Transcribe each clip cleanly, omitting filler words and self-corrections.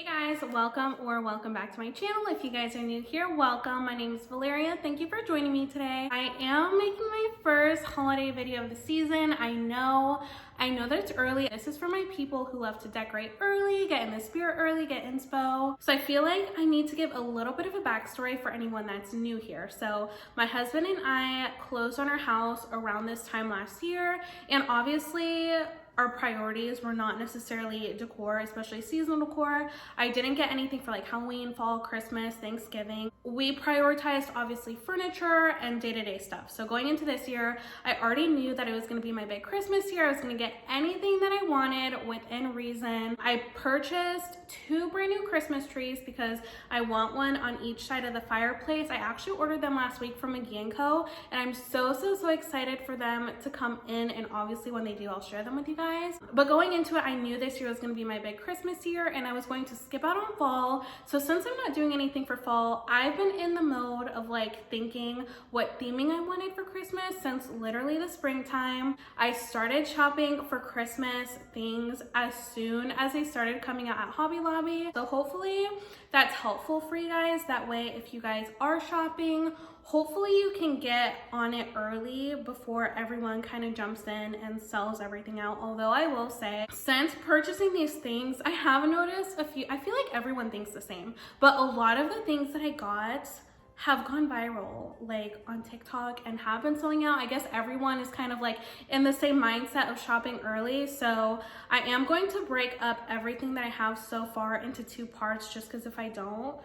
Hey guys, welcome back to my channel. If you guys are new here, welcome. My name is Valeria. Thank you for joining me today. I am making my first holiday video of the season. I know that it's early. This is for my people who love to decorate early, get in the spirit early, get inspo. So I feel like I need to give a little bit of a backstory for anyone that's new here. So my husband and I closed on our house around this time last year, and obviously our priorities were not necessarily decor, especially seasonal decor. I didn't get anything for like Halloween, fall, Christmas, Thanksgiving. We prioritized obviously furniture and day-to-day stuff. So going into this year, I already knew that it was gonna be my big Christmas year. I was gonna get anything that I wanted within reason. I purchased 2 brand new Christmas trees because I want one on each side of the fireplace. I actually ordered them last week from McGee & Co. and I'm so excited for them to come in, and obviously when they do, I'll share them with you guys. But going into it, I knew this year was going to be my big Christmas year and I was going to skip out on fall. So since I'm not doing anything for fall, I've been in the mode of like thinking what theming I wanted for Christmas since literally the springtime. I started shopping for Christmas things as soon as they started coming out at Hobby Lobby. So hopefully that's helpful for you guys. That way, if you guys are shopping, hopefully you can get on it early before everyone kind of jumps in and sells everything out. Although I will say, since purchasing these things, I have noticed I feel like everyone thinks the same, but a lot of the things that I got have gone viral like on TikTok and have been selling out. I guess everyone is kind of like in the same mindset of shopping early. So I am going to break up everything that I have so far into 2 parts, just because if I don't,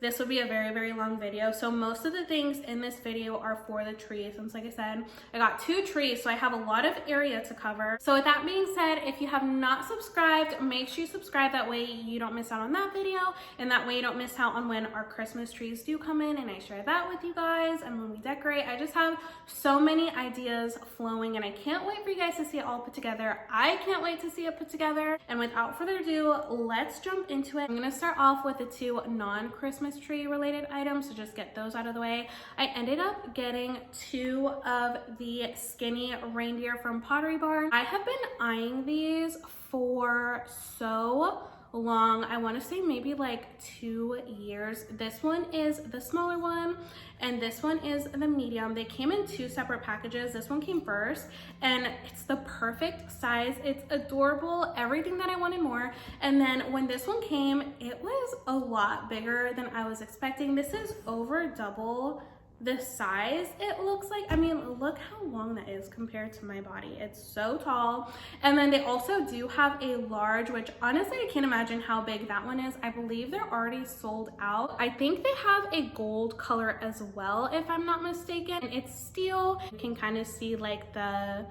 this will be a very long video. So most of the things in this video are for the trees. Since like I said, I got 2 trees, so I have a lot of area to cover. So with that being said, if you have not subscribed, make sure you subscribe. That way you don't miss out on that video, and that way you don't miss out on when our Christmas trees do come in and I share that with you guys and when we decorate. I just have so many ideas flowing and I can't wait for you guys to see it all put together. I can't wait to see it put together. And without further ado, let's jump into it. I'm gonna start off with the 2 non-Christmas tree related items, so just get those out of the way. I ended up getting 2 of the skinny reindeer from Pottery Barn. I have been eyeing these for so long. I want to say maybe like 2 years. This one is the smaller one and this one is the medium. They came in 2 separate packages. This one came first and it's the perfect size. It's adorable, everything that I wanted more. And then when this one came, it was a lot bigger than I was expecting. This is over double the size it looks like. I mean, look how long that is compared to my body. It's so tall. And then they also do have a large, which honestly I can't imagine how big that one is. I believe they're already sold out. I think they have a gold color as well, if I'm not mistaken. It's steel. You can kind of see like the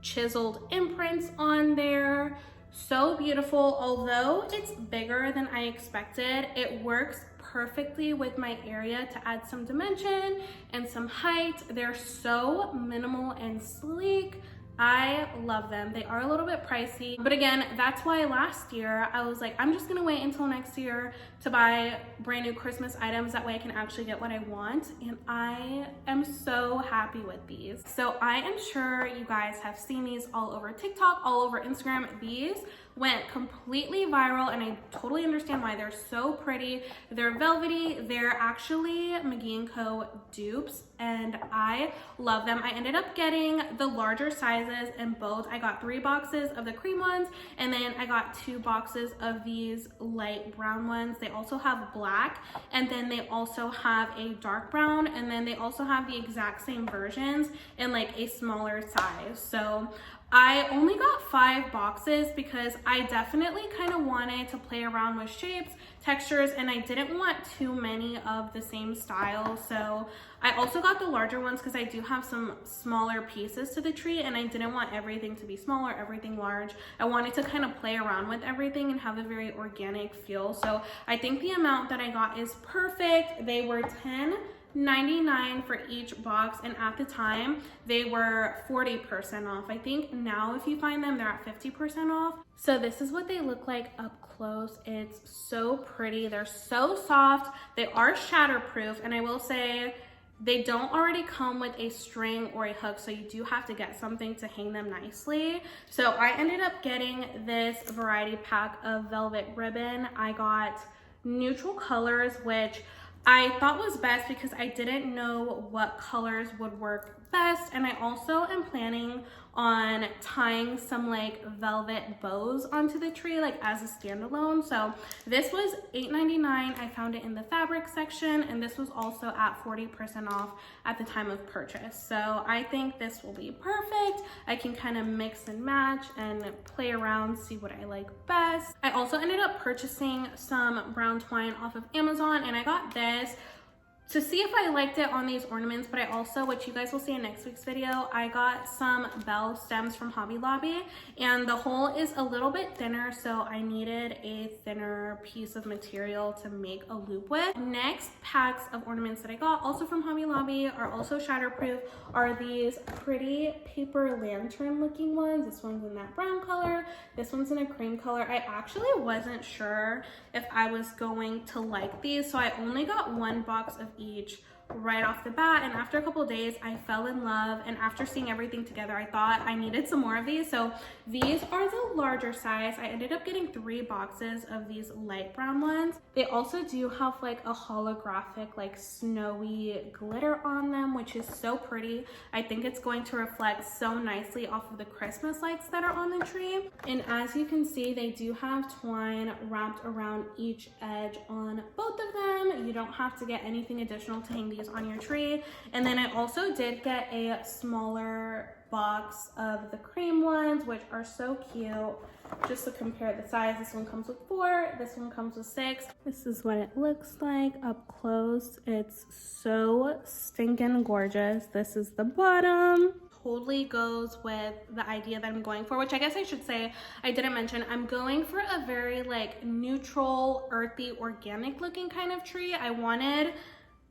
chiseled imprints on there. So beautiful. Although it's bigger than I expected, it works perfectly with my area to add some dimension and some height. They're so minimal and sleek. I love them. They are a little bit pricey, but again, that's why last year I was like, I'm just gonna wait until next year to buy brand new Christmas items. That way I can actually get what I want. And I am so happy with these. So I am sure you guys have seen these all over TikTok, all over Instagram. These went completely viral and I totally understand why. They're so pretty. They're velvety. They're actually McGee & Co. dupes and I love them. I ended up getting the larger sizes in both. I got 3 boxes of the cream ones and then I got 2 boxes of these light brown ones. They also have black and then they also have a dark brown, and then they also have the exact same versions in like a smaller size. So I only got 5 boxes because I definitely kind of wanted to play around with shapes, textures, and I didn't want too many of the same style. So I also got the larger ones because I do have some smaller pieces to the tree and I didn't want everything to be smaller, everything large. I wanted to kind of play around with everything and have a very organic feel. So I think the amount that I got is perfect. They were $10.99 for each box, and at the time they were 40% off. I think now if you find them, they're at 50% off. So this is what they look like up close. It's so pretty. They're so soft. They are shatterproof, and I will say they don't already come with a string or a hook, so you do have to get something to hang them nicely. So I ended up getting this variety pack of velvet ribbon. I got neutral colors, which I thought was best because I didn't know what colors would work best. And I also am planning on tying some like velvet bows onto the tree, like as a standalone. So this was $8.99. I found it in the fabric section, and this was also at 40% off at the time of purchase. So I think this will be perfect. I can kind of mix and match and play around, see what I like best. I also ended up purchasing some brown twine off of Amazon, and I got this to see if I liked it on these ornaments, but I also, which you guys will see in next week's video, I got some bell stems from Hobby Lobby, and the hole is a little bit thinner, so I needed a thinner piece of material to make a loop with. Next packs of ornaments that I got, also from Hobby Lobby, are also shatterproof, are these pretty paper lantern looking ones. This one's in that brown color, this one's in a cream color. I actually wasn't sure if I was going to like these, so I only got one box of each right off the bat, and after a couple of days I fell in love, and after seeing everything together I thought I needed some more of these. So these are the larger size. I ended up getting 3 boxes of these light brown ones. They also do have like a holographic like snowy glitter on them, which is so pretty. I think it's going to reflect so nicely off of the Christmas lights that are on the tree. And as you can see, they do have twine wrapped around each edge on both of them. You don't have to get anything additional to hang these on your tree. And then I also did get a smaller box of the cream ones, which are so cute. Just to compare the size, this one comes with 4, this one comes with 6. This is what it looks like up close. It's so stinking gorgeous. This is the bottom. Totally goes with the idea that I'm going for, which I guess I should say, I didn't mention, I'm going for a very like neutral, earthy, organic looking kind of tree.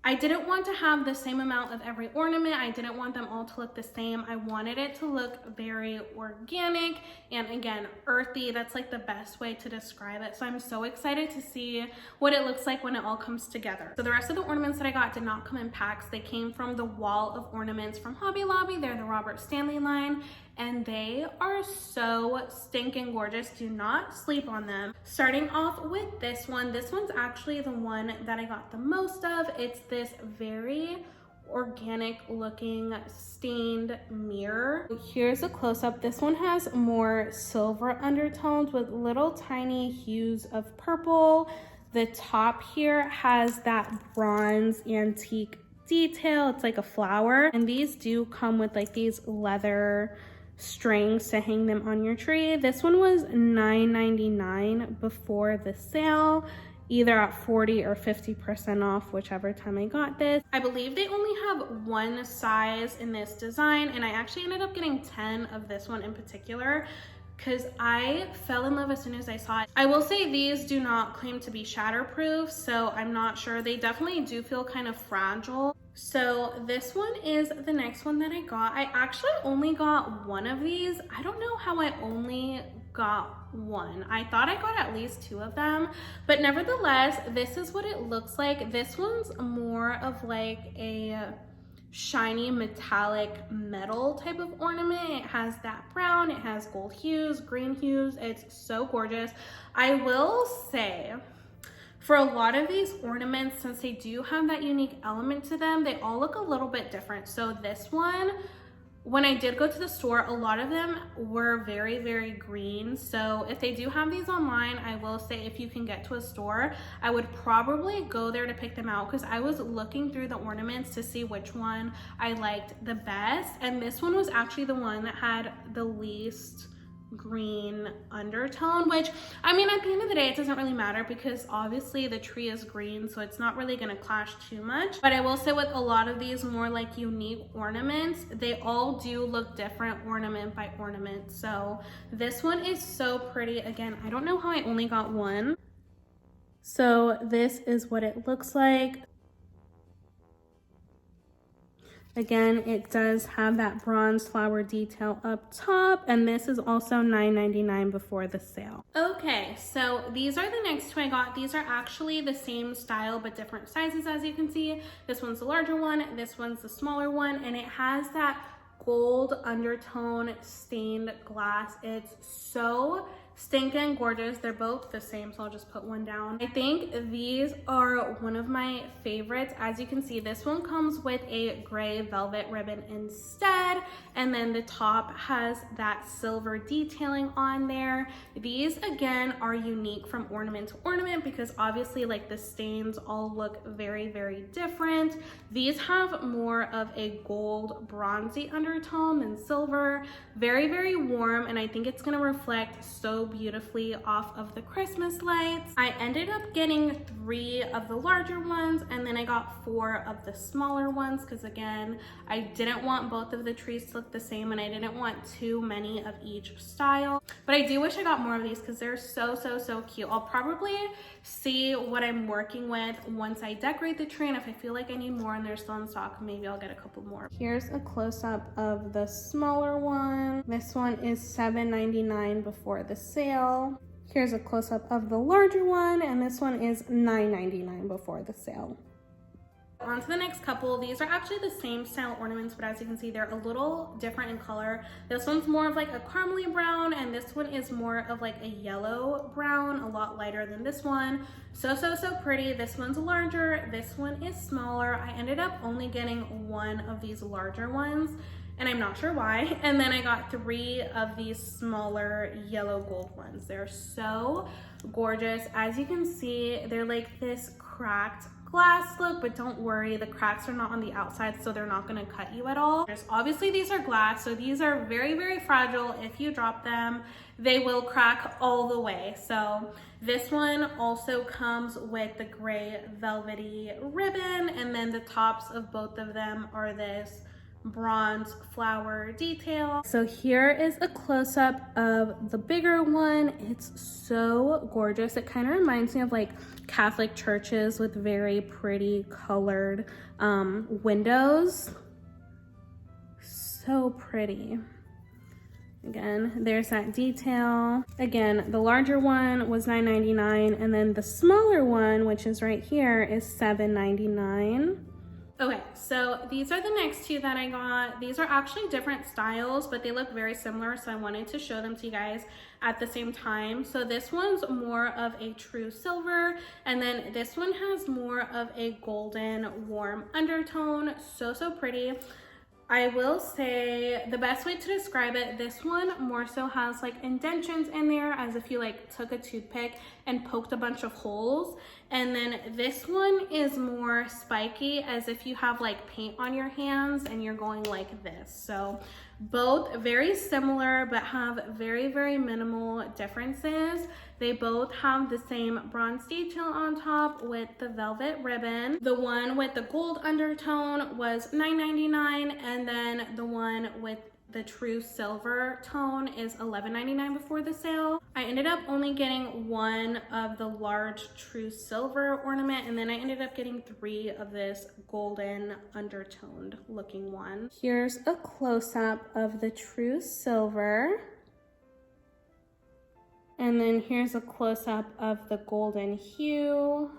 I didn't want to have the same amount of every ornament. I didn't want them all to look the same. I wanted it to look very organic and, again, earthy. That's like the best way to describe it. So I'm so excited to see what it looks like when it all comes together. So the rest of the ornaments that I got did not come in packs. They came from the wall of ornaments from Hobby Lobby. They're the Robert Stanley line, and they are so stinking gorgeous. Do not sleep on them. Starting off with this one. This one's actually the one that I got the most of. It's this very organic looking stained mirror. Here's a close-up. This one has more silver undertones with little tiny hues of purple. The top here has that bronze antique detail. It's like a flower, and these do come with like these leather strings to hang them on your tree. This one was $9.99 before the sale, either at 40 or 50% off, whichever time I got this. I believe they only have one size in this design, and I actually ended up getting 10 of this one in particular because I fell in love as soon as I saw it. I will say these do not claim to be shatterproof, so I'm not sure. They definitely do feel kind of fragile. So this one is the next one that I got. I actually only got one of these. I don't know how I only got one. I thought I got at least 2 of them, but nevertheless, this is what it looks like. This one's more of like a shiny metallic metal type of ornament. It has that brown, it has gold hues, green hues. It's so gorgeous. I will say, for a lot of these ornaments, since they do have that unique element to them, they all look a little bit different. So this one, when I did go to the store, a lot of them were very, very green. So if they do have these online, I will say if you can get to a store, I would probably go there to pick them out, because I was looking through the ornaments to see which one I liked the best. And this one was actually the one that had the least green undertone, which, I mean, at the end of the day, it doesn't really matter because obviously the tree is green, so it's not really going to clash too much. But I will say with a lot of these more like unique ornaments, they all do look different ornament by ornament. So this one is so pretty. Again, I don't know how I only got one. So this is what it looks like. Again, it does have that bronze flower detail up top, and this is also $9.99 before the sale. Okay, so these are the next two I got. These are actually the same style, but different sizes, as you can see. This one's the larger one, this one's the smaller one, and it has that gold undertone stained glass. It's so stinking gorgeous. They're both the same, so I'll just put one down. I think these are one of my favorites. As you can see, this one comes with a gray velvet ribbon instead, and then the top has that silver detailing on there. These again are unique from ornament to ornament because obviously like the stains all look very, very different. These have more of a gold bronzy undertone than silver. Very, very warm, and I think it's gonna reflect so beautifully off of the Christmas lights. I ended up getting 3 of the larger ones, and then I got 4 of the smaller ones because again, I didn't want both of the trees to look the same, and I didn't want too many of each style. But I do wish I got more of these because they're so, so, so cute. I'll probably see what I'm working with once I decorate the tree, and if I feel like I need more and they're still in stock, maybe I'll get a couple more. Here's a close-up of the smaller one. This one is $7.99 before the sale. Here's a close-up of the larger one, and this one is $9.99 before the sale. On to the next couple. These are actually the same style ornaments, but as you can see, they're a little different in color. This one's more of like a caramely brown, and this one is more of like a yellow brown, a lot lighter than this one. So, so, so pretty. This one's larger, this one is smaller. I ended up only getting 1 of these larger ones, and I'm not sure why. And then I got 3 of these smaller yellow gold ones. They're so gorgeous. As you can see, they're like this cracked glass look, but don't worry, the cracks are not on the outside, so they're not going to cut you at all. Obviously these are glass, so these are very, very fragile. If you drop them, they will crack all the way. So this one also comes with the gray velvety ribbon, and then the tops of both of them are this bronze flower detail. So here is a close-up of the bigger one. It's so gorgeous. It kind of reminds me of like Catholic churches with very pretty colored windows. So pretty. Again, there's that detail. Again, the larger one was $9.99, and then the smaller one, which is right here, is $7.99. Okay, so these are the next 2 that I got. These are actually different styles, but they look very similar, so I wanted to show them to you guys at the same time. So this one's more of a true silver, and then this one has more of a golden warm undertone. So, so pretty. I will say the best way to describe it, this one more so has like indentions in there as if you like took a toothpick and poked a bunch of holes. And then this one is more spiky as if you have like paint on your hands and you're going like this. So both very similar but have very, very minimal differences. They both have the same bronze detail on top with the velvet ribbon. The one with the gold undertone was $9.99, and then the one with the true silver tone is $11.99 before the sale. I ended up only getting 1 of the large true silver ornament, and then I ended up getting 3 of this golden undertoned looking one. Here's a close-up of the true silver. And then here's a close-up of the golden hue,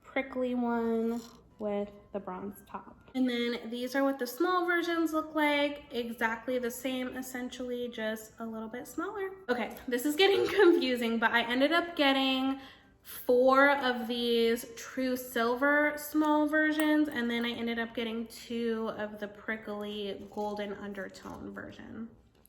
prickly one with the bronze top. And then these are what the small versions look like. Exactly the same, essentially, just a little bit smaller. Okay, this is getting confusing, but I ended up getting 4 of these true silver small versions, and then I ended up getting 2 of the prickly golden undertone version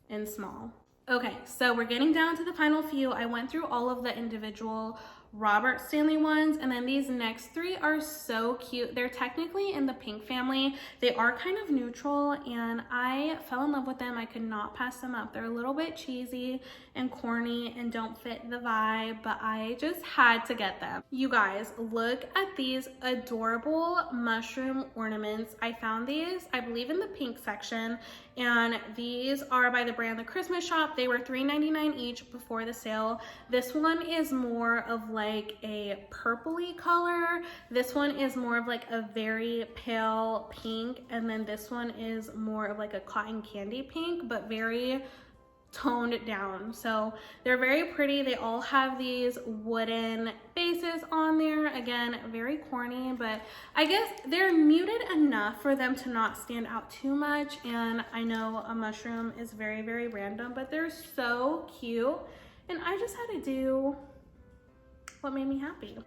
in small. Okay, so we're getting down to the final few. I went through all of the individual Robert Stanley ones, and then these next 3 are so cute. They're technically in the pink family. They are kind of neutral, and I fell in love with them. I could not pass them up. They're a little bit cheesy and corny and don't fit the vibe, but I just had to get them. You guys, look at these adorable mushroom ornaments. I found these, I believe, in the pink section, and these are by the brand The Christmas Shop. They were $3.99 each before the sale. This one is more of like like a purpley color. This one is more of like a very pale pink, and then this one is more of like a cotton candy pink, but very toned down. So they're very pretty. They all have these wooden bases on there. Again, very corny, but I guess they're muted enough for them to not stand out too much. And I know a mushroom is very, very random, but they're so cute. And I just had to do what made me happy.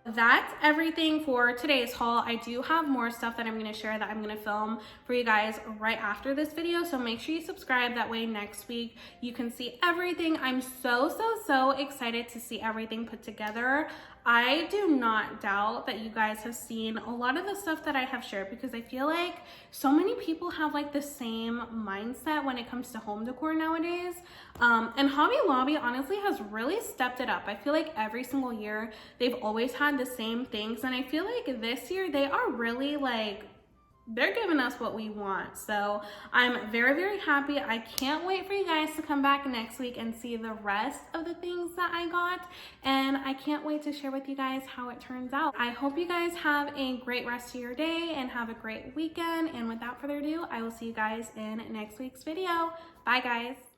That's everything for today's haul. I do have more stuff that I'm going to share that I'm going to film for you guys right after this video, so make sure you subscribe. That way next week you can see everything. I'm so excited to see everything put together. I do not doubt that you guys have seen a lot of the stuff that I have shared, because I feel like so many people have like the same mindset when it comes to home decor nowadays. And Hobby Lobby honestly has really stepped it up. I feel like every single year they've always had the same things, and I feel like this year they are really like, they're giving us what we want. So I'm very happy. I can't wait for you guys to come back next week and see the rest of the things that I got, and I can't wait to share with you guys how it turns out. I hope you guys have a great rest of your day and have a great weekend, and without further ado, I will see you guys in next week's video. Bye guys.